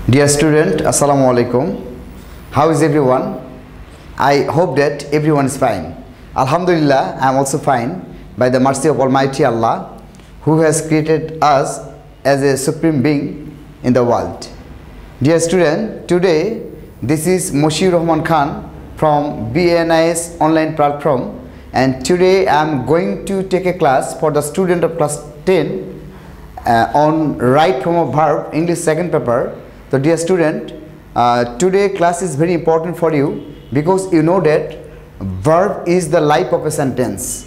Dear student, Assalamu alaikum. How is everyone? I hope that everyone is fine. Alhamdulillah, I am also fine by the mercy of Almighty Allah, who has created us as a supreme being in the world. Dear student, today this is Moshir Rahman Khan from BNIS online platform, and today I am going to take a class for the student of class 10 on right form of verb English second paper. So dear student, today class is very important for you because you know that verb is the life of a sentence.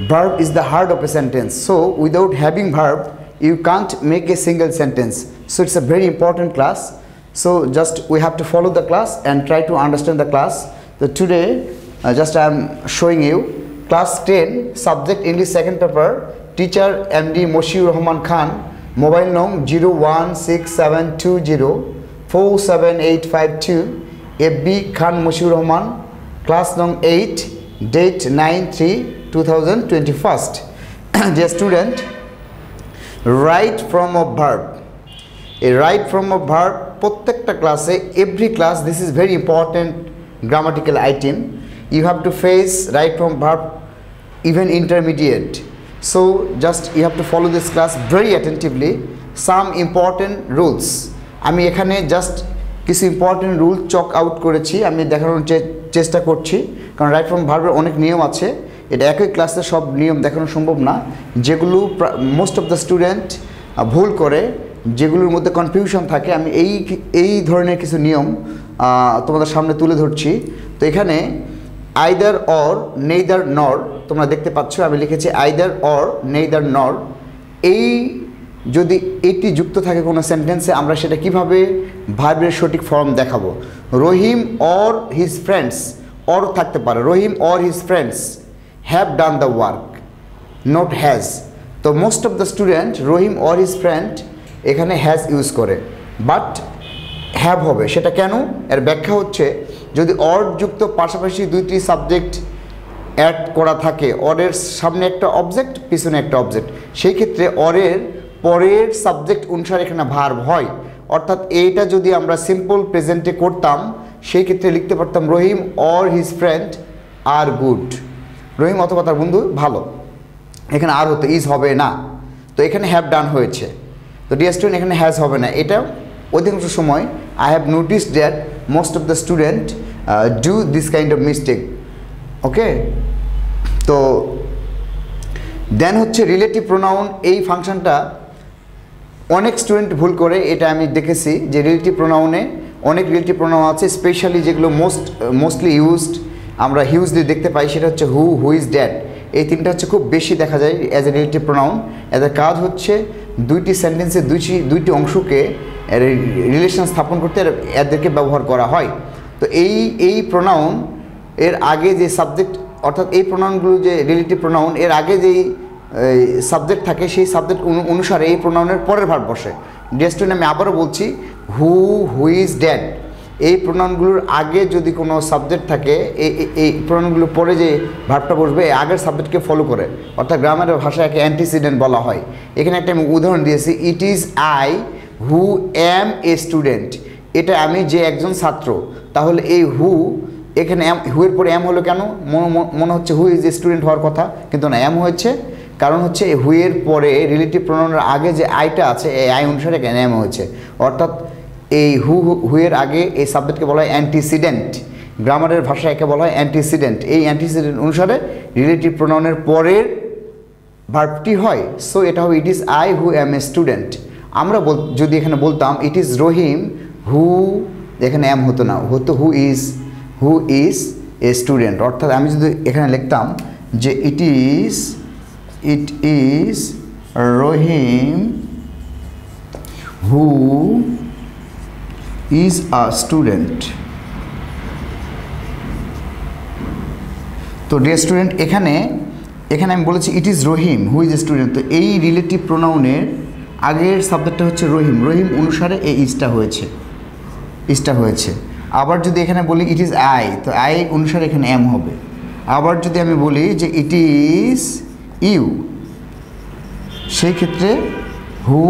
Verb is the heart of a sentence. So without having verb, you can't make a single sentence. So it's a very important class. So just we have to follow the class and try to understand the class. So today just I am showing you class 10 subject English second paper, teacher MD Moshir Rahman Khan, mobile number 01672047852, FB Khan Moshir Rahman, class number 8, date 9/3/2021. Dear student, right form of verb. A right form of verb, প্রত্যেকটা ক্লাসে every class, this is very important grammatical item. You have to face right form verb even intermediate. So just you have to follow this class very attentively. Some important rules আমি এখানে just কিছু important rule chalk out করেছি, আমি দেখানোর চেষ্টা করছি, কারণ right form ভার্বের অনেক নিয়ম আছে। এটা একই ক্লাসে সব নিয়ম দেখানো সম্ভব না, যেগুলো মোস্ট অফ দ্য স্টুডেন্ট ভুল করে, যেগুলোর মধ্যে কনফিউশন থাকে, আমি এই ধরনের কিছু নিয়ম তোমাদের সামনে তুলে ধরছি। তো এখানে আইদার অর, নেইদার নর, তোমরা দেখতে পাচ্ছ আমি লিখেছি আইদার অর, নেইদার নর। এই যদি এটি যুক্ত থাকে কোনো সেন্টেন্সে, আমরা সেটা কিভাবে ভার্বের সঠিক ফর্ম দেখাবো। Rahim or his friends, or থাকতে পারে, Rahim or his friends have done the work, not has. তো most of the student Rahim or his friend এখানে হ্যাজ ইউজ করে, বাট হ্যাভ হবে। সেটা কেন? এর ব্যাখ্যা হচ্ছে, যদি অর যুক্ত পাশাপাশি দুইটি সাবজেক্ট অ্যাড করা থাকে, অরের সামনে একটা অবজেক্ট পিছনে একটা অবজেক্ট, সেই ক্ষেত্রে অরের পরের সাবজেক্ট অনুসারে এখানে ভার্ব হয়। অর্থাৎ এইটা যদি আমরা সিম্পল প্রেজেন্টে করতাম, সেই ক্ষেত্রে লিখতে পারতাম রহিম অর হিজ ফ্রেন্ড আর গুড, রহিম অথবা তার বন্ধু ভালো। এখানে আর হতো, ইজ হবে না, তো এখানে হ্যাভ ডান হয়েছে। তো ডিয়ার স্টুডেন্ট, এখানে হ্যাজ হবে না। এটা অধিকাংশ সময় I have noticed that most of the student do this kind of mistake. Okay, তো দেন হচ্ছে রিলেটিভ প্রোনাউন। এই ফাংশনটা অনেক স্টুডেন্ট ভুল করে, এটা আমি দেখেছি যে রিলেটিভ প্রোনাউনে অনেক রিলেটিভ প্রোনাউন আছে, স্পেশালি যেগুলো মোস্টলি ইউজড, আমরা হিউজলি দেখতে পাই, সেটা হচ্ছে হু, হু ইজ ড্যাড। এই তিনটা হচ্ছে খুব বেশি দেখা যায় অ্যাজ এ রিলেটিভ প্রোনাউন। এদের কাজ হচ্ছে দুইটি সেন্টেন্সে দুইটি অংশকে রিলেশন স্থাপন করতে এদেরকে ব্যবহার করা হয়। তো এই প্রোনাউন এর আগে যে সাবজেক্ট, অর্থাৎ এই প্রোনাউনগুলো যে রিলেটিভ প্রোনাউন, এর আগে যেই সাবজেক্ট থাকে, সেই সাবজেক্ট অনুসারে এই প্রোনাউনের পরের ভার্ব বসে। ডিয়ার স্টুডেন্ট, আমি আবারও বলছি, হু, হু ইজ ড্যাড, এই প্রোনাউনগুলোর আগে যদি কোনো সাবজেক্ট থাকে, এই প্রোনাউনগুলোর পরে যে ভার্বটা বসবে আগের সাবজেক্টকে ফলো করে, অর্থাৎ গ্রামারের ভাষায় একে অ্যান্টিসিডেন্ট বলা হয়। এখানে একটা আমি উদাহরণ দিয়েছি, it is I who am a student, এটা আমি যে একজন ছাত্র। তাহলে এই হু, এখানে হুয়ের পরে এম হলো কেন? মনে হচ্ছে হু ইজ এ স্টুডেন্ট হওয়ার কথা, কিন্তু না, এম হয়েছে। কারণ হচ্ছে এই হুয়ের পরে রিলেটিভ প্রোনাউনের আগে যে আইটা আছে, এই আই অনুসারে কেন এম হয়েছে। অর্থাৎ এই হুয়ের আগে এই সাবজেক্টকে বলা হয় অ্যান্টিসিডেন্ট, গ্রামারের ভাষায় একে বলা হয় অ্যান্টিসিডেন্ট। এই অ্যান্টিসিডেন্ট অনুসারে রিলেটিভ প্রোনাউনের পরের ভার্বটি হয়। সো এটা হবে it is I who am a student. আমরা যদি এখানে বলতাম ইট ইজ রহিম হু, এখানে এম হতো না, হতো হু ইজ এ স্টুডেন্ট। অর্থাৎ আমি যদি এখানে লিখতাম যে it is Rahim who is a student. তো ডিয়ার স্টুডেন্ট, এখানে আমি বলেছি it is Rahim who is a student. তো এই রিলেটিভ প্রোনাউনের আগের সাবজেক্টটা হচ্ছে রহিম, রহিম অনুসারে এই ইজটা হয়েছে। আবার যদি এখানে বলি ইট ইজ আই, তো আই অনুসারে এখানে এম হবে। আবার যদি আমি বলি যে ইট ইজ ইউ, সেই ক্ষেত্রে হু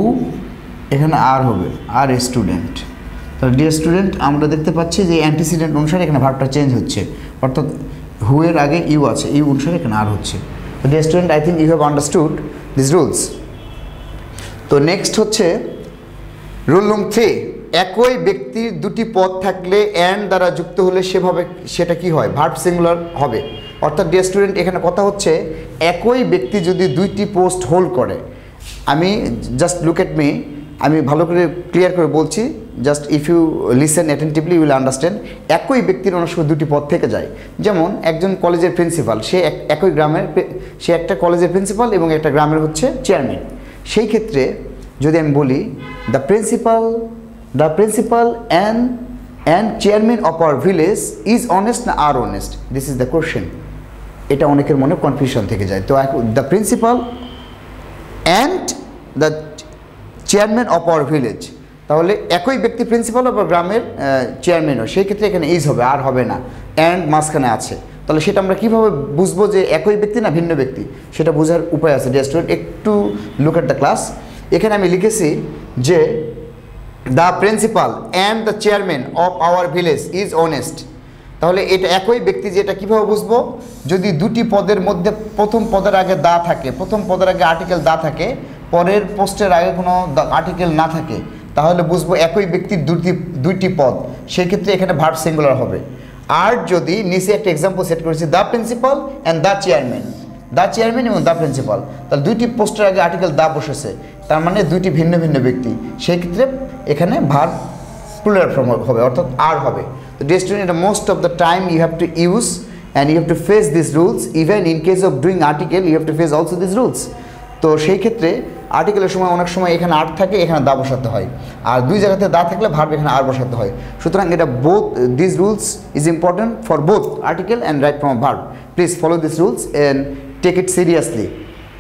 এখানে আর হবে, আর এ স্টুডেন্ট। তাহলে ডিয়ার স্টুডেন্ট আমরা দেখতে পাচ্ছি যে অ্যান্টিসিডেন্ট অনুসারে এখানে ভার্বটা চেঞ্জ হচ্ছে, অর্থাৎ হু এর আগে ইউ আছে, ইউ অনুসারে এখানে আর হচ্ছে। তো dear student I think you have understood this rules. তো নেক্সট হচ্ছে রুল নং 3, একই ব্যক্তির দুটি পদ থাকলে অ্যান্ড দ্বারা যুক্ত হলে সেটা কি হয়, ভার্ব সিঙ্গুলার হবে। অর্থাৎ ডিয়ার স্টুডেন্ট এখানে কথা হচ্ছে একই ব্যক্তি যদি দুইটি পোস্ট হোল্ড করে, আমি জাস্ট লুক এট মি, আমি ভালো করে ক্লিয়ার করে বলছি, just if you listen attentively you will understand. একই ব্যক্তির অনেক সময় দুটি পদ থেকে যায়, যেমন একজন কলেজের প্রিন্সিপাল, সে একই গ্রামের, সে একটা কলেজের প্রিন্সিপাল এবং একটা গ্রামের হচ্ছে চেয়ারম্যান। সেই ক্ষেত্রে যদি আমি বলি the principal and chairman of our village is honest না are honest, this is the question. এটা অনেকের মনে কনফিউশন থেকে যায়। তো the principal and the chairman of our village, তাহলে একই ব্যক্তি প্রিন্সিপাল অফ গ্রামের চেয়ারম্যানও, সেই ক্ষেত্রে এখানে ইজ হবে, আর হবে না, অ্যান্ড মাঝখানে আছে। তাহলে সেটা আমরা কীভাবে বুঝবো যে একই ব্যক্তি না ভিন্ন ব্যক্তি, সেটা বোঝার উপায় আছে। ডিয়ার স্টুডেন্ট একটু লুক এট দ্য ক্লাস। এখানে আমি লিখেছি যে the principal and the chairman of our village is honest. তাহলে এটা একই ব্যক্তি, যে এটা কীভাবে বুঝবো, যদি দুটি পদের মধ্যে প্রথম পদের আগে দা থাকে, প্রথম পদের আগে আর্টিকেল দা থাকে, পরের পোস্টের আগে কোনো আর্টিকেল না থাকে, তাহলে বুঝবো একই ব্যক্তির দুইটি পদ, সেই ক্ষেত্রে এখানে ভার্ব সিঙ্গুলার হবে। আর যদি নিচে একটা এক্সাম্পল সেট করেছি the principal and the chairman এবং দ্য প্রিন্সিপাল, তাহলে দুইটি পোস্টের আগে আর্টিকেল দা বসেছে, তার মানে দুইটি ভিন্ন ভিন্ন ব্যক্তি, সেই ক্ষেত্রে এখানে ভার্ব প্লুরাল ফর্ম হবে, অর্থাৎ আর হবে। তো dear student, most of the time you have to use and you have to face this rules, even in case of doing article you have to face also this rules. তো সেই ক্ষেত্রে আর্টিকেলের সময় অনেক সময় এখানে আর থাকে, এখানে দা বসাতে হয়, আর দুই জায়গাতে দা থাকলে ভার্ব এখানে আর বসাতে হয়। সুতরাং এটা both this rules is important for both article and right from verb. Please follow this rules and take it seriously.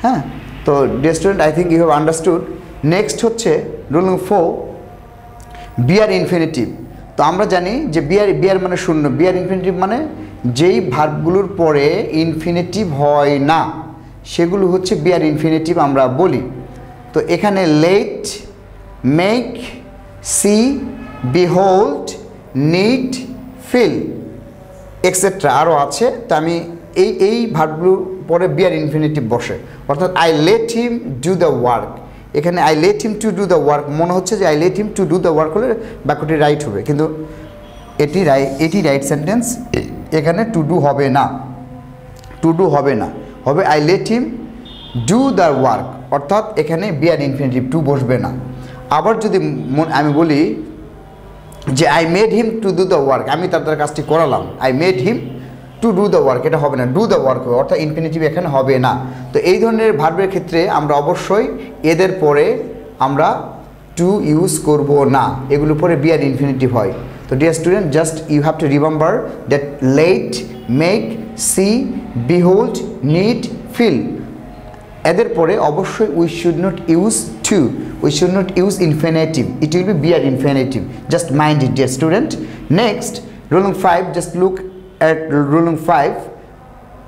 হ্যাঁ, তো dear student I think you have understood. Next হচ্ছে রুল নং 4, বিয়ার ইনফিনিটিভ। তো আমরা জানি যে বিয়ার মানে শূন্য, বিয়ার ইনফিনিটিভ মানে যেই ভার্বগুলোর পরে ইনফিনিটিভ হয় না সেগুলো হচ্ছে বিয়ার ইনফিনিটিভ আমরা বলি। তো এখানে let, make, see, behold, need, feel extra আরও আছে। তো আমি এই ভার্বগুলোর পরে বিয়ার ইনফিনিটিভ বসে, অর্থাৎ I let him do the work. এখানে I let him to do the work, মনে হচ্ছে যে I let him to do the work হলে বাক্যটি রাইট হবে, কিন্তু এটি রাইট সেন্টেন্স। এখানে টু ডু হবে না, হবে I let him do the work, অর্থাৎ এখানে বিয়ার ইনফিনিটিভ টু বসবে না। আবার যদি আমি বলি যে I made him to do the work, আমি তার কাজটি করালাম, I made him to do the work, এটা হবে না, ডু দ্য ওয়ার্ক হবে, অর্থাৎ ইনফিনিটিভ এখানে হবে না। তো এই ধরনের ভার্বের ক্ষেত্রে আমরা অবশ্যই এদের পরে আমরা টু ইউজ করব না, এগুলোর পরে বিয়ার ইনফিনিটিভ হয়। তো dear student, just you have to remember that let, make, see, behold, need, feel, এদের পরে অবশ্যই we should not use to, we should not use infinitive, it will be bare infinitive, just mind it dear student. Next rule নং 5, just look at rule number 5,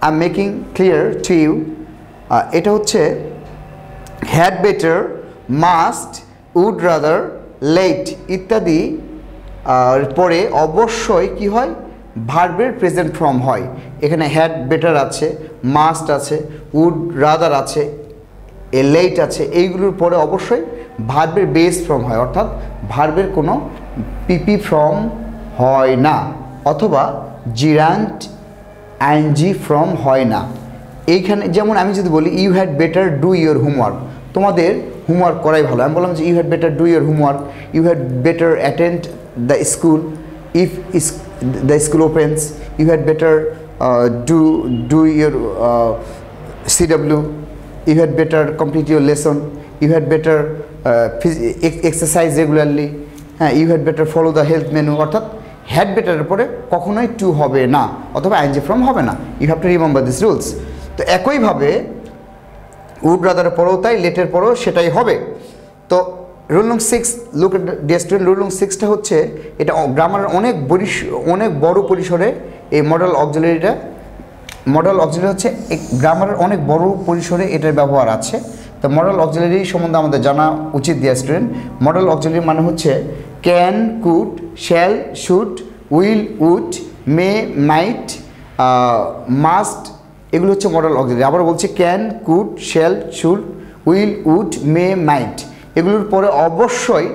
I'm making clear to you, এটা হচ্ছে had better, must, would rather, late ইত্যাদি পরে অবশ্যই কি হয়, ভার্বের present form হয়। এখানে had better আছে, must আছে, would rather আছে, late আছে, এইগুলোর পরে অবশ্যই ভার্বের বেস ফর্ম হয়, অর্থাৎ ভার্বের কোনো পিপি ফর্ম হয় না, অথবা জিরান্ট আইএনজি ফর্ম হয় না। এইখানে যেমন আমি যদি বলি you had better do your homework, তোমাদের হোমওয়ার্ক করাই ভালো, আমি বললাম যে you had better do your homework, you had better attend the school if the school opens, you had better do your CW, you had better complete your lesson, you had better exercise regularly, you had better follow the health menu, অর্থাৎ had বেটারের পরে কখনোই two হবে না, অথবা ING form হবে না। You have to remember this rules. তো একইভাবে উড রাদারের পরেও তাই, লেটের পরেও সেটাই হবে। তো রুল নং 6, লুক ডিয়ার স্টুডেন্ট, রুল নং 6টা হচ্ছে, এটা গ্রামারের অনেক বড় পরিসরে এই মডেল অক্সিলারিটা, মডেল অক্সিলারি হচ্ছে গ্রামারের অনেক বড় পরিসরে এটার ব্যবহার আছে। তো মডেল অক্সিলারি সম্বন্ধে আমাদের জানা উচিত ডিয়ার স্টুডেন্ট। মডেল অক্সিলারি মানে হচ্ছে can, could, shall, should, will, would, may, might, must, এগুলো হচ্ছে মডাল অক্সিলারি। আবার বলছি can, could, shall, should, will, would, may, might, এগুলোর পরে অবশ্যই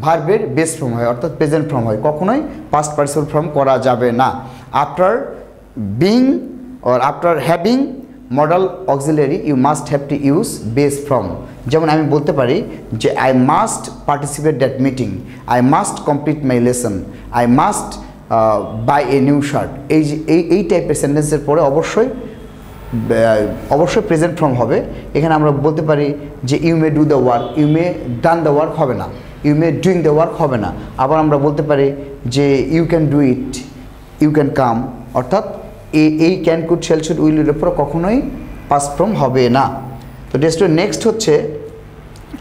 ভার্বের বেস ফর্ম হয়, অর্থাৎ প্রেজেন্ট ফর্ম হয়, কখনোই পাস্ট পার্টিসিপল ফর্ম করা যাবে না। After being or after having modal auxiliary you must have to use base form. যেমন আমি বলতে পারি যে I must participate that meeting, I must complete my lesson, I must buy a new shirt. এই যে এই টাইপের সেন্টেন্সের পরে অবশ্যই প্রেজেন্ট ফর্ম হবে। এখানে আমরা বলতে পারি যে you may do the work, you may done the work হবে না, you may doing the work হবে না। আবার আমরা বলতে পারি যে you can do it, you can come, অর্থাৎ এই can, could, shall, should, will এর উপর কখনোই পাস্ট ফর্ম হবে না। তো নেক্সট হচ্ছে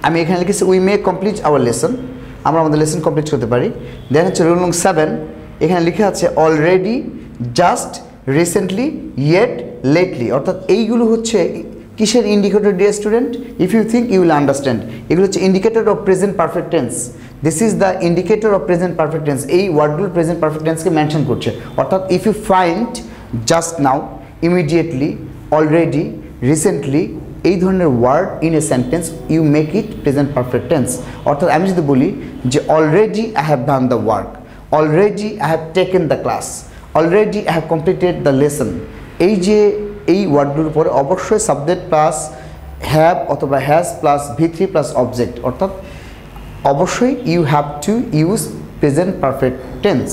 আমি এখানে লিখেছি we may complete hour lesson, আমরা আমাদের লেসন কমপ্লিট করতে পারি। দেন হচ্ছে রুল নং 7, এখানে লিখে আছে already, just, recently, yet, lately, অর্থাৎ এইগুলো হচ্ছে কিসের indicator dear student? If you think you will understand, এগুলো হচ্ছে indicator of present perfect tense. This is the indicator of present perfect tense. এই ওয়ার্ডগুলো প্রেজেন্ট পারফেক্ট টেন্সকে মেনশন করছে। অর্থাৎ if you find just now, immediately, already, recently, এই ধরনের word in a sentence you make it present perfect tense. অর্থাৎ আমি যদি বলি যে already I have done the work, already I have taken the class, already I have completed the lesson, এই যে এই ওয়ার্ডগুলোর পরে অবশ্যই সাবজেক্ট প্লাস হ্যাভ অথবা has plus V3 plus object, অর্থাৎ অবশ্যই you have to use present perfect tense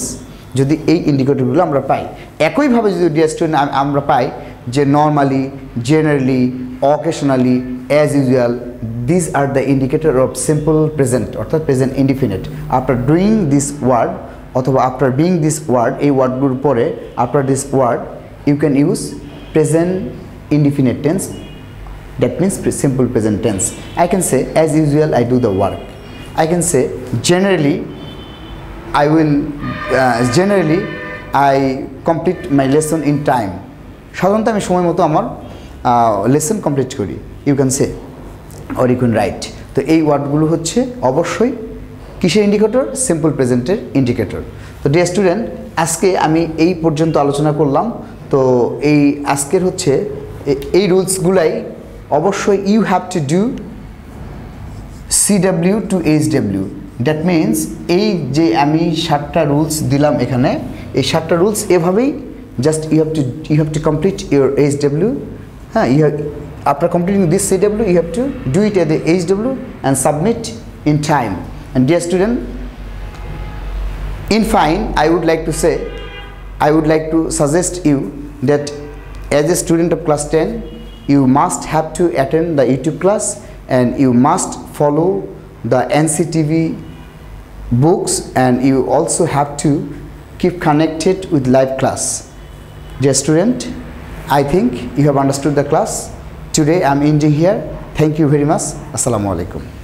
যদি এই ইন্ডিকেটরগুলো আমরা পাই। একইভাবে যদি ডিয়ার স্টুডেন্ট আমরা পাই যে normally, generally, occasionally, as usual, this are the indicator of simple present, অর্থাৎ present indefinite. After doing this word অথবা আফটার বিং দিস ওয়ার্ড, এই ওয়ার্ডগুলোর পরে after this word you can use present indefinite tense, that means simple present tense. I can say as usual I do the work, I can say generally I complete my lesson in time, সাধারণত আমি সময় মতো আমার lesson complete করি, you can say or you can write। তো এই ওয়ার্ডগুলো হচ্ছে অবশ্যই কিসের ইন্ডিকেটর? সিম্পল প্রেজেন্টের ইন্ডিকেটর। তো ডিয়ার স্টুডেন্ট, আজকে আমি এই পর্যন্ত আলোচনা করলাম। তো এই আজকের হচ্ছে এই রুলসগুলাই অবশ্যই you have to do CW to HW, that means এই যে আমি 7টা রুলস দিলাম এখানে, এই 7টা রুলস এভাবেই just you have to complete your HW। হ্যাঁ, you have after completing this CW you have to do it at the HW and submit in time. And dear student, in fine I would like to suggest you that as a student of class 10 you must have to attend the YouTube class and you must follow the NCTV books and you also have to keep connected with live class. Dear student, I think you have understood the class. Today I am ending here. Thank you very much. Assalamu alaikum.